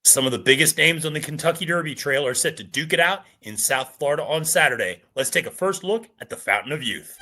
Some of the biggest names on the Kentucky Derby Trail are set to duke it out in South Florida on Saturday. Let's take a first look at the Fountain of Youth.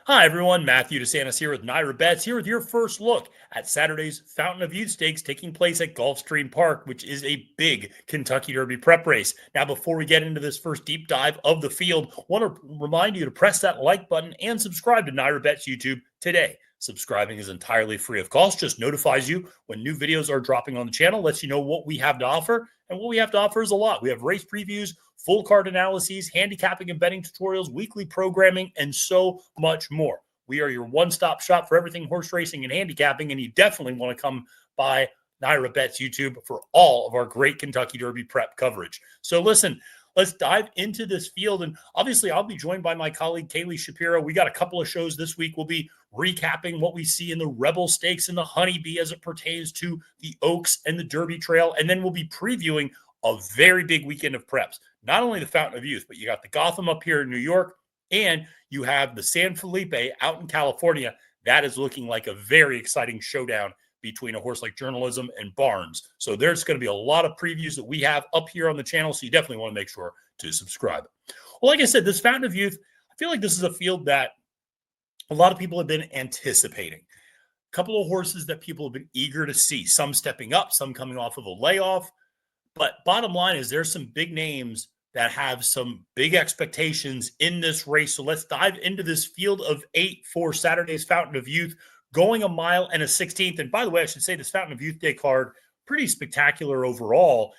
Hi everyone, Matthew DeSantis here with NYRA Bets, here with your first look at Saturday's Fountain of Youth Stakes taking place at Gulfstream Park, which is a big Kentucky Derby prep race. Now, before we get into this first deep dive of the field, I want to remind you to press that like button and subscribe to NYRA Bets YouTube today. Subscribing is entirely free of cost, just notifies you when new videos are dropping on the channel, lets you know what we have to offer, and what we have to offer is a lot. We have race previews, full card analyses, handicapping and betting tutorials, weekly programming, and so much more. We are your one-stop shop for everything horse racing and handicapping, and you definitely want to come by NYRA Bets YouTube for all of our great Kentucky Derby prep coverage. So listen, let's dive into this field, and obviously I'll be joined by my colleague Kaylee Shapiro. We got a couple of shows this week. We'll be recapping what we see in the Rebel Stakes and the Honeybee as it pertains to the Oaks and the Derby Trail, and then we'll be previewing a very big weekend of preps. Not only the Fountain of Youth, but you got the Gotham up here in New York, and you have the San Felipe out in California. That is looking like a very exciting showdown between a horse like Journalism and Barnes. So there's going to be a lot of previews that we have up here on the channel, so you definitely want to make sure to subscribe. Well, like I said, this Fountain of Youth, I feel like this is a field that a lot of people have been anticipating. A couple of horses that people have been eager to see, some stepping up, some coming off of a layoff. But bottom line is there's some big names that have some big expectations in this race. So let's dive into this field of 8 for Saturday's Fountain of Youth, going a mile and a 16th. And by the way, I should say this Fountain of Youth Day card, pretty spectacular overall,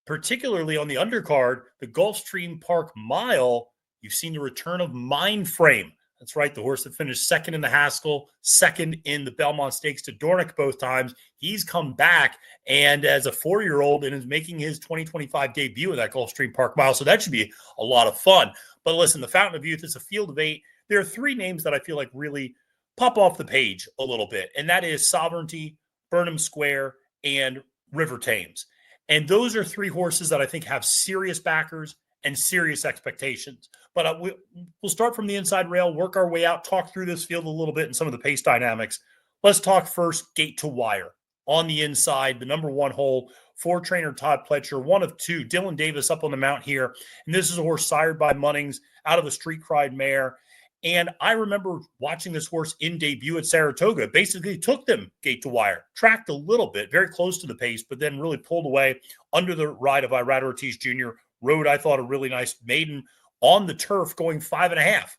particularly on the undercard, the Gulfstream Park Mile. You've seen the return of Mindframe. That's right, the horse that finished second in the Haskell, second in the Belmont Stakes to Dornick both times. He's come back, and as a 4-year-old, and is making his 2025 debut in that Gulfstream Park Mile. So that should be a lot of fun. But listen, the Fountain of Youth is a field of 8. There are 3 names that I feel like really pop off the page a little bit, and that is Sovereignty, Burnham Square, and River Thames. And those are 3 horses that I think have serious backers and serious expectations. But we'll start from the inside rail, work our way out, talk through this field a little bit and some of the pace dynamics. Let's talk first gate to wire. On the inside, the number 1 hole for trainer Todd Pletcher, 1 of 2. Dylan Davis up on the mount here. And this is a horse sired by Munnings out of a Street Cried mare. And I remember watching this horse in debut at Saratoga. Basically took them gate to wire, tracked a little bit, very close to the pace, but then really pulled away under the ride of Irad Ortiz Jr., rode, I thought, a really nice maiden on the turf going 5.5.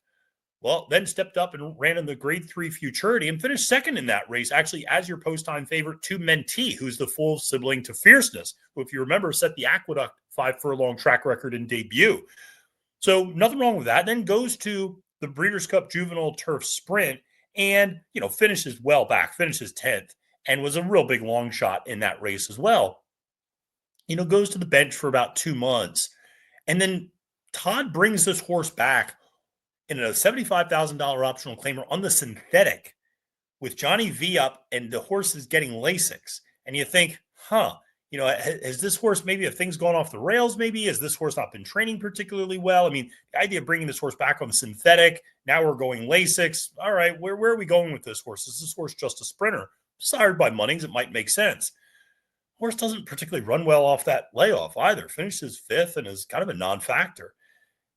Well, then stepped up and ran in the grade 3 Futurity and finished second in that race, actually as your post-time favorite to Mentee, who's the full sibling to Fierceness, who, if you remember, set the Aqueduct 5-furlong track record in debut. So nothing wrong with that. Then goes to the Breeders' Cup Juvenile Turf Sprint and, finishes well back, finishes 10th, and was a real big long shot in that race as well. Goes to the bench for about 2 months. And then Todd brings this horse back in a $75,000 optional claimer on the synthetic with Johnny V up, and the horse is getting Lasix. And you think, has this horse, maybe have things gone off the rails? Maybe has this horse not been training particularly well? I mean, the idea of bringing this horse back on the synthetic, now we're going Lasix. All right, where are we going with this horse? Is this horse just a sprinter? Sired by Munnings, it might make sense. Horse doesn't particularly run well off that layoff either. Finishes 5th and is kind of a non-factor.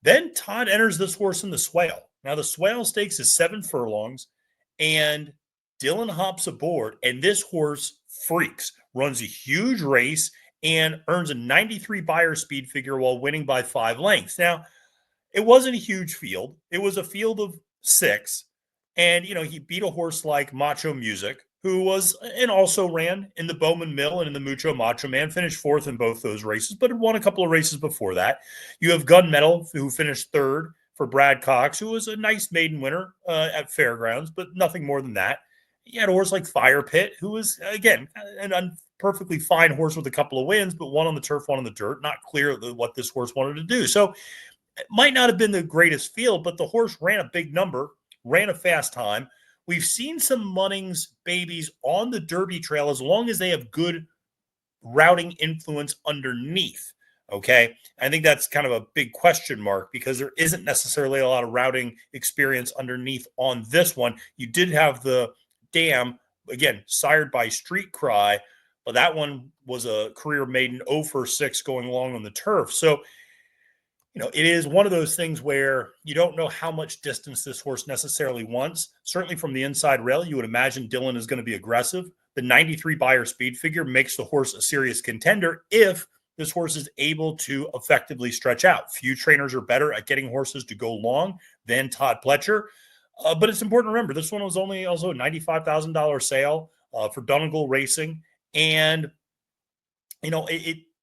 Then Todd enters this horse in the Swale. Now, the Swale Stakes is 7 furlongs, and Dylan hops aboard, and this horse freaks, runs a huge race, and earns a 93 buyer speed figure while winning by 5 lengths. Now, it wasn't a huge field. It was a field of 6, and, he beat a horse like Macho Music, who was and also ran in the Bowman Mill and in the Mucho Macho Man, finished 4th in both those races, but had won a couple of races before that. You have Gunmetal, who finished 3rd for Brad Cox, who was a nice maiden winner at Fairgrounds, but nothing more than that. You had a horse like Fire Pit, who was, again, an perfectly fine horse with a couple of wins, but one on the turf, one on the dirt. Not clear what this horse wanted to do. So it might not have been the greatest field, but the horse ran a big number, ran a fast time. We've seen some Munnings babies on the Derby Trail as long as they have good routing influence underneath. Okay. I think that's kind of a big question mark because there isn't necessarily a lot of routing experience underneath on this one. You did have the dam again, sired by Street Cry, but that one was a career maiden 0 for 6 going along on the turf. So, it is one of those things where you don't know how much distance this horse necessarily wants. Certainly from the inside rail, you would imagine Dylan is going to be aggressive. The 93 Beyer speed figure makes the horse a serious contender if this horse is able to effectively stretch out. Few trainers are better at getting horses to go long than Todd Pletcher. But it's important to remember, this one was only also a $95,000 sale for Donegal Racing. And,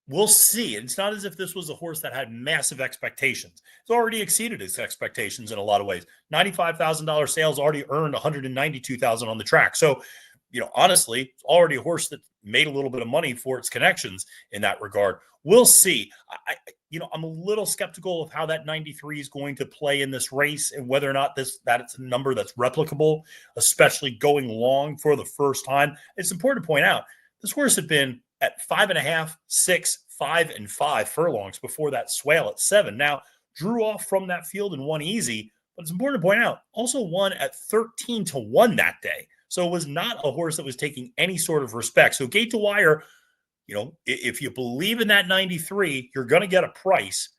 we'll see. It's not as if this was a horse that had massive expectations. It's already exceeded its expectations in a lot of ways. $95,000 sales already earned $192,000 on the track. So, honestly, it's already a horse that made a little bit of money for its connections in that regard. We'll see. I'm a little skeptical of how that 93 is going to play in this race and whether or not that it's a number that's replicable, especially going long for the first time. It's important to point out this horse had been at 5.5, 6, 5, and 5 furlongs before that swale at 7. Now, drew off from that field and won easy, but it's important to point out, also won at 13-1 that day. So it was not a horse that was taking any sort of respect. So gate to wire, if you believe in that 93, you're going to get a price.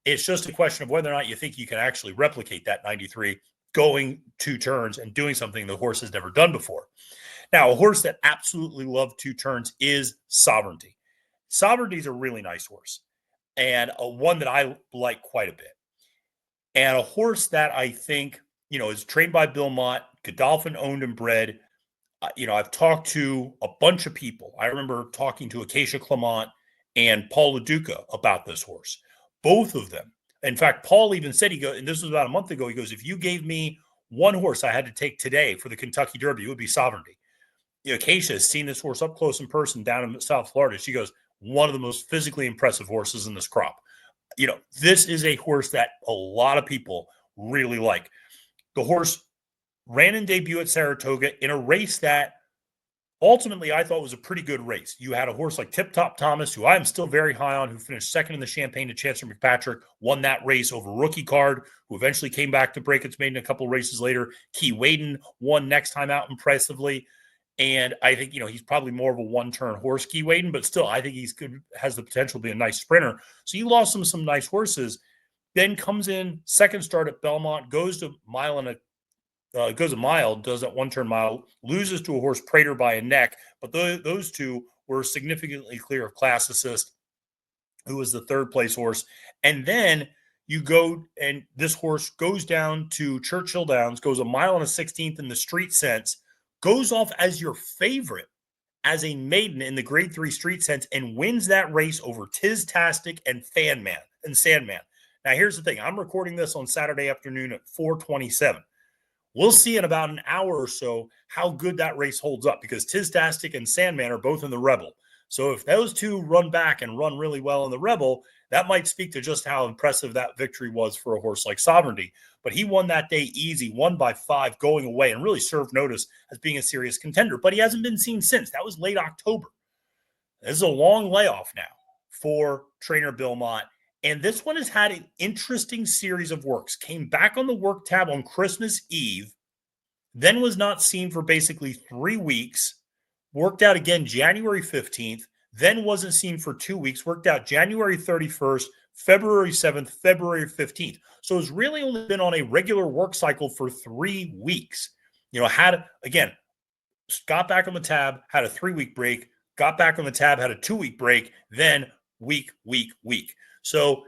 It's just a question of whether or not you think you can actually replicate that 93 going 2 turns and doing something the horse has never done before. Now, a horse that absolutely loved 2 turns is Sovereignty. Sovereignty is a really nice horse and one that I like quite a bit. And a horse that I think, is trained by Bill Mott, Godolphin owned and bred. I've talked to a bunch of people. I remember talking to Acacia Clement and Paul LaDuca about this horse. Both of them. In fact, Paul even said, and this was about a month ago, he goes, if you gave me one horse I had to take today for the Kentucky Derby, it would be Sovereignty. Acacia has seen this horse up close in person down in South Florida. She goes, one of the most physically impressive horses in this crop. This is a horse that a lot of people really like. The horse ran in debut at Saratoga in a race that ultimately I thought was a pretty good race. You had a horse like Tip Top Thomas, who I am still very high on, who finished second in the Champagne to Chancellor McPatrick, won that race over Rookie Card, who eventually came back to break its maiden a couple races later. Key Waden won next time out impressively. And I think, he's probably more of a one-turn horse, Key Waden, but still, I think he's good, has the potential to be a nice sprinter. So you lost him some nice horses. Then comes in second start at Belmont, goes a mile, does that one-turn mile, loses to a horse Prater by a neck, but those two were significantly clear of Class Assist, who was the third place horse. And then you go, and this horse goes down to Churchill Downs, goes a mile and a 16th in the Street Sense, goes off as your favorite as a maiden in the Grade 3 Street Sense and wins that race over Tiztastic and Sandman. Now, here's the thing. I'm recording this on Saturday afternoon at 4:27. We'll see in about an hour or so how good that race holds up because Tiztastic and Sandman are both in the Rebel. So if those two run back and run really well in the Rebel, that might speak to just how impressive that victory was for a horse like Sovereignty. But he won that day easy, won by 5 going away, and really served notice as being a serious contender. But he hasn't been seen since. That was late October. This is a long layoff now for trainer Bill Mott. And this one has had an interesting series of works. Came back on the work tab on Christmas Eve, then was not seen for basically 3 weeks, worked out again January 15th, then wasn't seen for 2 weeks, worked out January 31st, February 7th, February 15th. So it's really only been on a regular work cycle for 3 weeks. Got back on the tab, had a 3-week break, got back on the tab, had a 2-week break, then week. So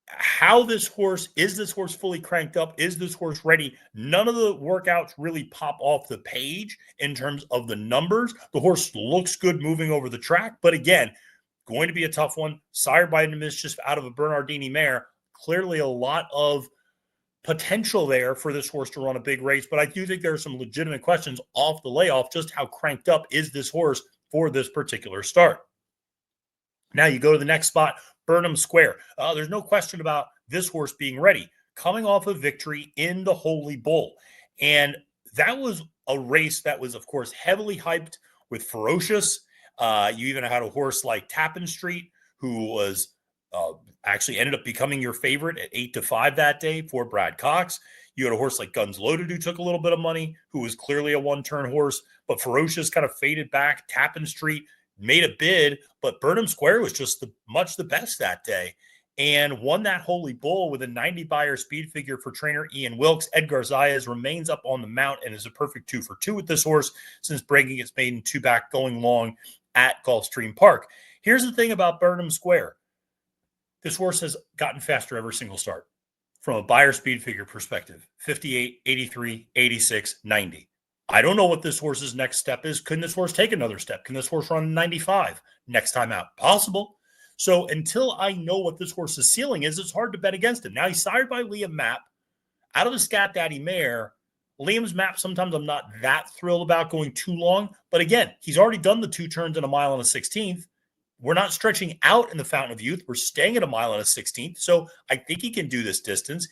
how this horse, is this horse fully cranked up? Is this horse ready? None of the workouts really pop off the page in terms of the numbers. The horse looks good moving over the track, but again, going to be a tough one. Sired by Mischief out of a Bernardini mare. Clearly a lot of potential there for this horse to run a big race, but I do think there are some legitimate questions off the layoff. Just how cranked up is this horse for this particular start? Now you go to the next spot, Burnham Square. There's no question about this horse being ready, coming off a victory in the Holy Bull. And that was a race that was, of course, heavily hyped with Ferocious. You even had a horse like Tappan Street, who was actually ended up becoming your favorite at 8-5 that day for Brad Cox. You had a horse like Guns Loaded who took a little bit of money, who was clearly a one-turn horse, but Ferocious kind of faded back. Tappan Street made a bid, but Burnham Square was just much the best that day and won that Holy Bull with a 90 buyer speed figure for trainer Ian Wilkes. Edgar Zayas remains up on the mount and is a perfect 2-for-2 with this horse since breaking its maiden 2-back going long at Gulfstream Park. Here's the thing about Burnham Square. This horse has gotten faster every single start from a buyer speed figure perspective, 58, 83, 86, 90. I don't know what this horse's next step is. Couldn't this horse take another step? Can this horse run 95 next time out? Possible. So until I know what this horse's ceiling is, it's hard to bet against him. Now, he's sired by Liam Mapp out of the Scat Daddy mare. Liam's Map, sometimes I'm not that thrilled about going too long. But again, he's already done the 2 turns in a mile and a 16th. We're not stretching out in the Fountain of Youth. We're staying at a mile and a 16th. So I think he can do this distance.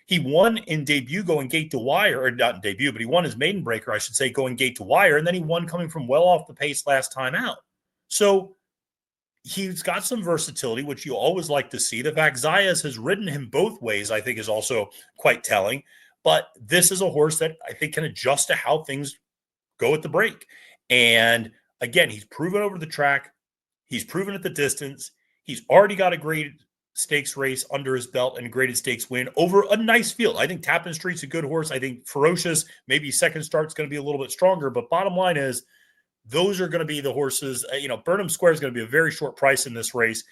He won in debut going gate to wire, or not in debut, but he won his maiden breaker, I should say, going gate to wire. And then he won coming from well off the pace last time out. So he's got some versatility, which you always like to see. The fact Zayas has ridden him both ways, I think, is also quite telling. But this is a horse that I think can adjust to how things go at the break. And again, he's proven over the track. He's proven at the distance. He's already got a graded stakes race under his belt and a graded stakes win over a nice field. I think Tappan Street's a good horse. I think Ferocious, maybe second start's going to be a little bit stronger. But bottom line is, those are going to be the horses. Burnham Square is going to be a very short price in this race.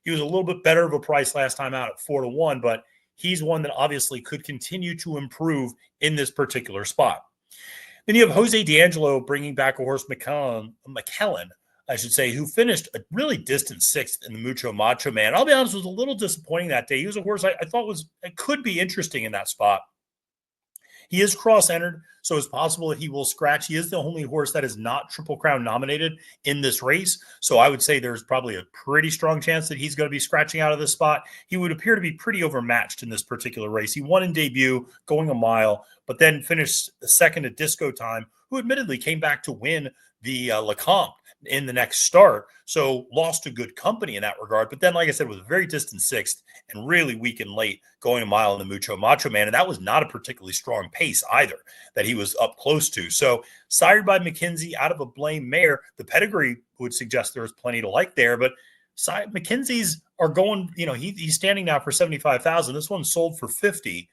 He was a little bit better of a price last time out at 4-1, but he's one that obviously could continue to improve in this particular spot. Then you have Jose D'Angelo bringing back a horse, McKellen, I should say, who finished a really distant 6th in the Mucho Macho Man. I'll be honest, it was a little disappointing that day. He was a horse I thought could be interesting in that spot. He is cross-entered, so it's possible that he will scratch. He is the only horse that is not Triple Crown nominated in this race, so I would say there's probably a pretty strong chance that he's going to be scratching out of this spot. He would appear to be pretty overmatched in this particular race. He won in debut, going a mile, but then finished second at Disco Time, who admittedly came back to win the Lecomte in the next start, so lost to good company in that regard. But then, like I said, was a very distant 6th and really weak and late going a mile in the Mucho Macho Man, and that was not a particularly strong pace either that he was up close to. So sired by McKenzie out of a Blame mare, the pedigree would suggest there's plenty to like there, but McKenzie's are going, he's standing now for 75,000. This one sold for 50.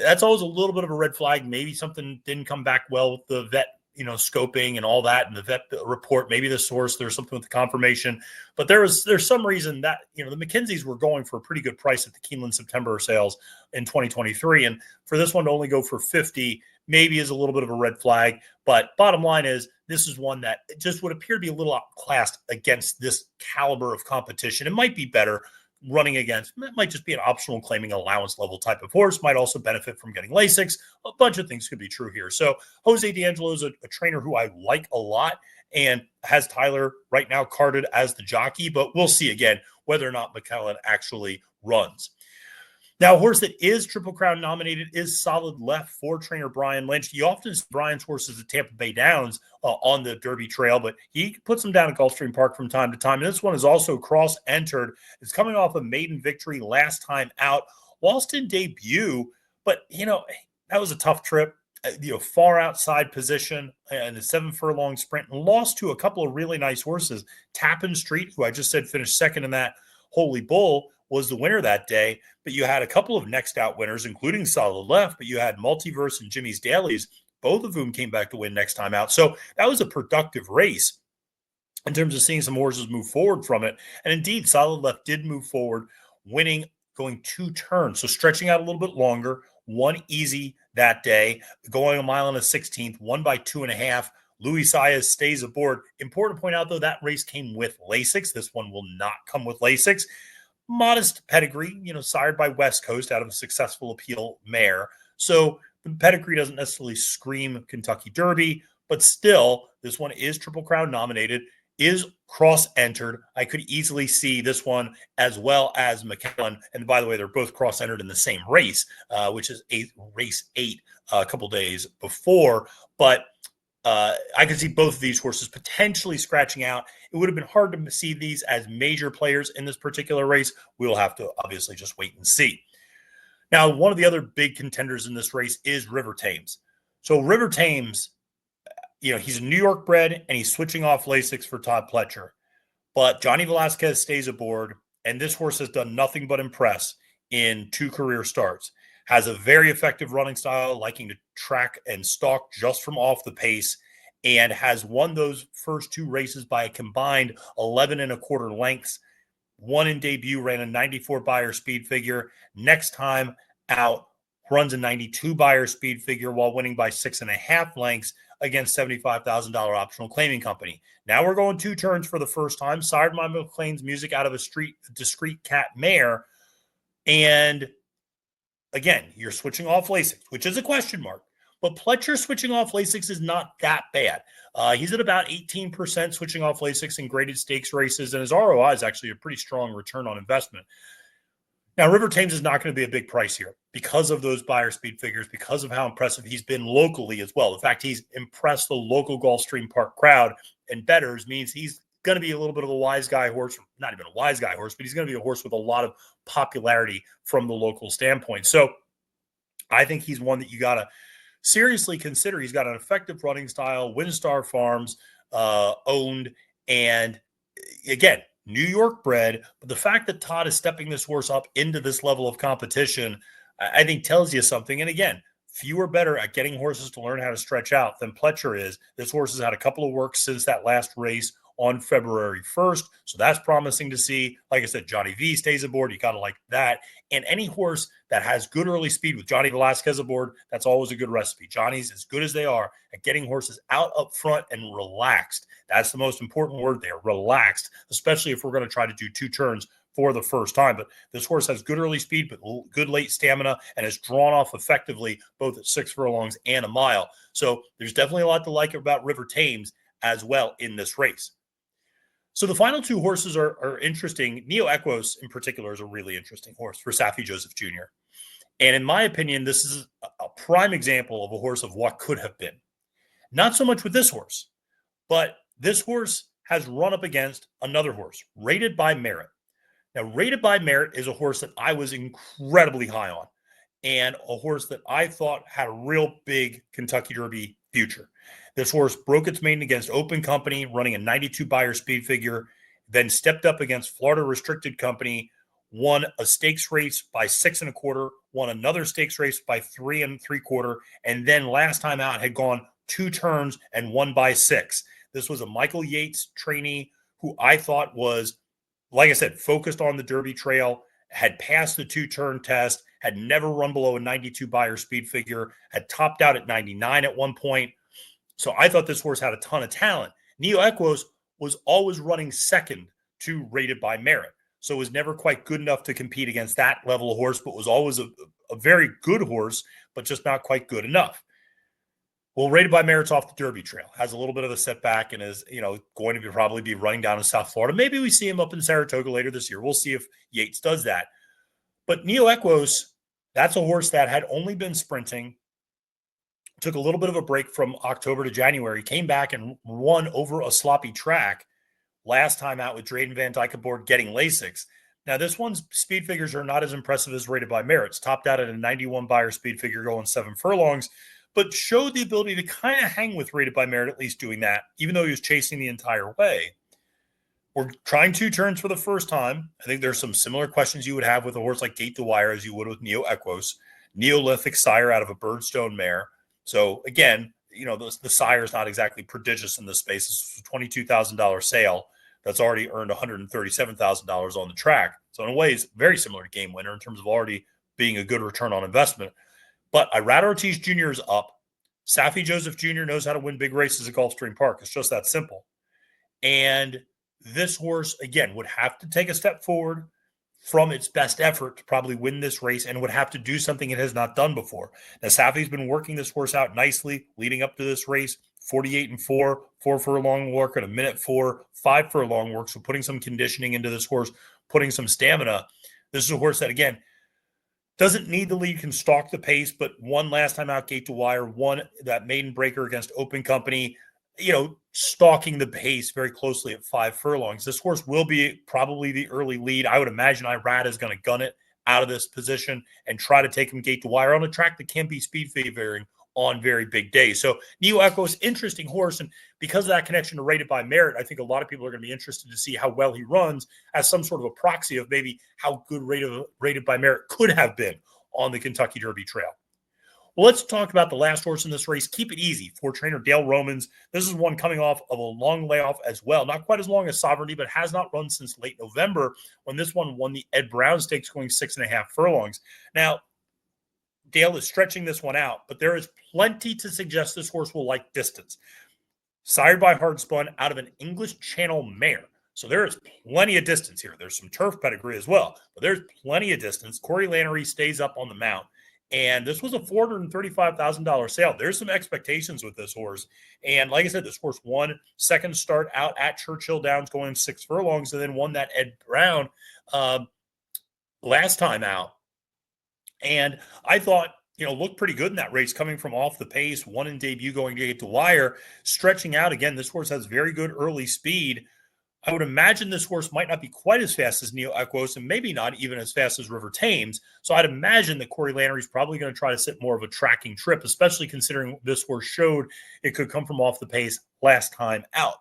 That's always a little bit of a red flag. Maybe something didn't come back well with the vet scoping and all that, and the vet report, maybe the source, there's something with the confirmation, but there's some reason that, the McKenzies were going for a pretty good price at the Keeneland September sales in 2023. And for this one to only go for 50, maybe is a little bit of a red flag. But bottom line is, this is one that just would appear to be a little outclassed against this caliber of competition. It might be better running against, it might just be an optional claiming allowance level type of horse, might also benefit from getting Lasix. A bunch of things could be true here. So Jose D'Angelo is a trainer who I like a lot and has Tyler right now carded as the jockey, but we'll see again whether or not McKellen actually runs. Now, a horse that is Triple Crown nominated is Solid Left for trainer Brian Lynch. You often see Brian's horses at Tampa Bay Downs on the Derby Trail, but he puts them down at Gulfstream Park from time to time. And this one is also cross-entered. It's coming off a maiden victory last time out. Lost in debut, but, that was a tough trip. Far outside position in a 7-furlong sprint, and lost to a couple of really nice horses. Tappan Street, who I just said finished second in that Holy Bull, was the winner that day, but you had a couple of next out winners, including Solid Left, but you had Multiverse and Jimmy's Dailies, both of whom came back to win next time out. So that was a productive race in terms of seeing some horses move forward from it. And indeed, Solid Left did move forward, winning, going 2 turns. So stretching out a little bit longer, won easy that day, going a mile and a 16th, won by 2.5. Louis Saez stays aboard. Important to point out, though, that race came with Lasix. This one will not come with Lasix. Modest pedigree, sired by West Coast out of a successful appeal mare. So the pedigree doesn't necessarily scream Kentucky Derby, but still, this one is Triple Crown nominated, is cross-entered. I could easily see this one as well as McKellen. And by the way, they're both cross-entered in the same race, which is race 8 a couple days before. But I could see both of these horses potentially scratching out. It would have been hard to see these as major players in this particular race. We'll have to obviously just wait and see. Now, one of the other big contenders in this race is River Thames. So River Thames, he's a New York bred and he's switching off Lasix for Todd Pletcher. But Johnny Velasquez stays aboard, and this horse has done nothing but impress in 2 career starts. Has a very effective running style, liking to track and stalk just from off the pace, and has won those first 2 races by a combined 11 and a quarter lengths. One in debut, ran a 94 Beyer speed figure. Next time out, runs a 92 Beyer speed figure while winning by 6.5 lengths against $75,000 optional claiming company. Now we're going 2 turns for the first time. Sired by McLean's music out of a discreet cat mare. And again, you're switching off Lasix, which is a question mark. But Pletcher switching off Lasix is not that bad. He's at about 18% switching off Lasix in graded stakes races, and his ROI is actually a pretty strong return on investment. Now, River Thames is not going to be a big price here because of those Beyer speed figures, because of how impressive he's been locally as well. The fact he's impressed the local Gulfstream Park crowd and bettors means he's going to be a little bit of a wise guy horse, not even a wise guy horse, but he's going to be a horse with a lot of popularity from the local standpoint. So I think he's one that you got to seriously consider. He's got an effective running style, Windstar Farms owned, and again, New York bred. But the fact that Todd is stepping this horse up into this level of competition, I think tells you something. And again, few are better at getting horses to learn how to stretch out than Pletcher is. This horse has had a couple of works since that last race on February 1st. So that's promising to see. Like I said, Johnny V stays aboard. You got to like that. And any horse that has good early speed with Johnny Velasquez aboard, that's always a good recipe. Johnny's as good as they are at getting horses out up front and relaxed. That's the most important word there, relaxed, especially if we're going to try to do 2 turns for the first time. But this horse has good early speed, but good late stamina, and is drawn off effectively both at 6 furlongs and a mile. So there's definitely a lot to like about River Thames as well in this race. So the final 2 horses are interesting. Neo Equos in particular is a really interesting horse for Safi Joseph Jr. And in my opinion, this is a prime example of a horse of what could have been. Not so much with this horse, but this horse has run up against another horse, Rated by Merit. Now, Rated by Merit is a horse that I was incredibly high on, and a horse that I thought had a real big Kentucky Derby future. This horse broke its maiden against Open Company, running a 92 Beyer speed figure, then stepped up against Florida Restricted Company, won a stakes race by 6 1/4, won another stakes race by 3 3/4, and then last time out had gone 2 turns and won by 6. This was a Michael Yates trainee who I thought was, like I said, focused on the Derby trail, had passed the 2-turn test, had never run below a 92 Beyer speed figure, had topped out at 99 at one point. So I thought this horse had a ton of talent. Neo Equos was always running second to Rated by Merit. So was never quite good enough to compete against that level of horse, but was always a very good horse, but just not quite good enough. Well, Rated by Merit's off the Derby trail, has a little bit of a setback, and is going to probably be running down in South Florida. Maybe we see him up in Saratoga later this year. We'll see if Yates does that. But Neo Equos, that's a horse that had only been sprinting, took a little bit of a break from October to January, came back and won over a sloppy track last time out with Drayden Van Dyke aboard getting Lasix. Now, this one's speed figures are not as impressive as Rated by Merit. It's topped out at a 91 Beyer speed figure going 7 furlongs, but showed the ability to kind of hang with Rated by Merit, at least doing that, even though he was chasing the entire way. We're trying 2 turns for the first time. I think there's some similar questions you would have with a horse like Gate the Wire as you would with Neo Equos. Neolithic sire out of a Birdstone mare. So again, the sire is not exactly prodigious in this space. This is a $22,000 sale that's already earned $137,000 on the track. So in a way, it's very similar to Game Winner in terms of already being a good return on investment. But Irad Ortiz Jr. is up. Safi Joseph Jr. knows how to win big races at Gulfstream Park. It's just that simple. And this horse, again, would have to take a step forward from its best effort to probably win this race, and would have to do something it has not done before. Now, Safi's been working this horse out nicely leading up to this race, 48 4, 4 furlong work at a minute 4, 5 furlong work. So putting some conditioning into this horse, putting some stamina. This is a horse that, again, doesn't need the lead, can stalk the pace, but won last time out Gate to Wire, won that maiden breaker against Open Company, stalking the pace very closely at 5 furlongs. This horse will be probably the early lead. I would imagine Irad is going to gun it out of this position and try to take him gate to wire on a track that can be speed favoring on very big days. So Neo Echo's interesting horse, and because of that connection to Rated by Merit, I think a lot of people are going to be interested to see how well he runs as some sort of a proxy of maybe how good Rated by Merit could have been on the Kentucky Derby Trail. Well, let's talk about the last horse in this race. Keep It Easy for trainer Dale Romans. This is one coming off of a long layoff as well. Not quite as long as Sovereignty, but has not run since late November when this one won the Ed Brown Stakes going 6.5 furlongs. Now, Dale is stretching this one out, but there is plenty to suggest this horse will like distance. Sired by Hardspun out of an English Channel mare. So there is plenty of distance here. There's some turf pedigree as well, but there's plenty of distance. Corey Lannery stays up on the mount. And this was a $435,000 sale. There's some expectations with this horse. And like I said, this horse won second start out at Churchill Downs going 6 furlongs and then won that Ed Brown last time out. And I thought, looked pretty good in that race coming from off the pace, won in debut going to get to wire, stretching out. Again, this horse has very good early speed. I would imagine this horse might not be quite as fast as Neo Equos and maybe not even as fast as River Thames. So I'd imagine that Corey Lannery is probably going to try to sit more of a tracking trip, especially considering this horse showed it could come from off the pace last time out.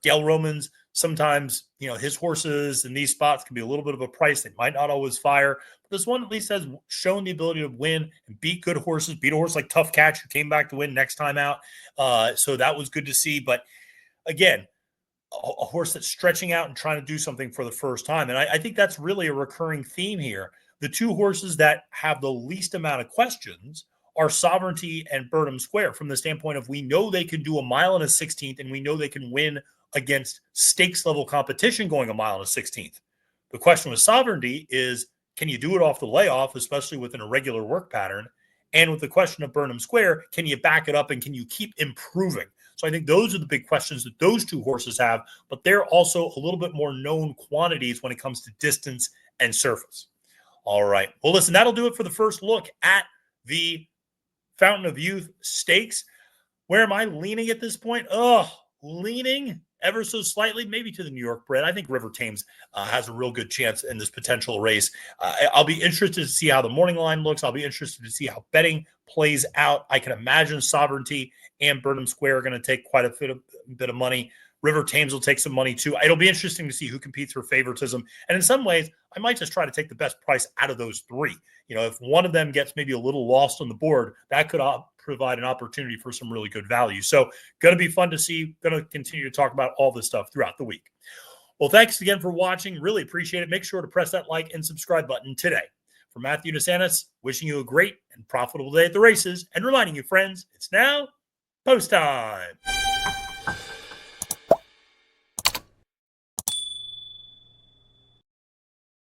Dale Romans, sometimes, his horses in these spots can be a little bit of a price. They might not always fire. But this one at least has shown the ability to win and beat good horses, beat a horse like Tough Catch who came back to win next time out. So that was good to see. But again, a horse that's stretching out and trying to do something for the first time. And I think that's really a recurring theme here. The two horses that have the least amount of questions are Sovereignty and Burnham Square from the standpoint of we know they can do a mile and a 16th and we know they can win against stakes level competition going a mile and a 16th. The question with Sovereignty is, can you do it off the layoff, especially with an irregular work pattern? And with the question of Burnham Square, can you back it up and can you keep improving? So I think those are the big questions that those two horses have, but they're also a little bit more known quantities when it comes to distance and surface. All right. Well, listen, that'll do it for the first look at the Fountain of Youth Stakes. Where am I leaning at this point? Leaning ever so slightly, maybe to the New York bred. I think River Thames has a real good chance in this potential race. I'll be interested to see how the morning line looks. I'll be interested to see how betting plays out. I can imagine Sovereignty and Burnham Square are going to take quite a bit of money. River Thames will take some money too. It'll be interesting to see who competes for favoritism. And in some ways, I might just try to take the best price out of those three. If one of them gets maybe a little lost on the board, that could provide an opportunity for some really good value. So going to be fun to see. Going to continue to talk about all this stuff throughout the week. Well, thanks again for watching. Really appreciate it. Make sure to press that like and subscribe button today. For Matthew DeSantis, wishing you a great and profitable day at the races and reminding you, friends, it's now post time.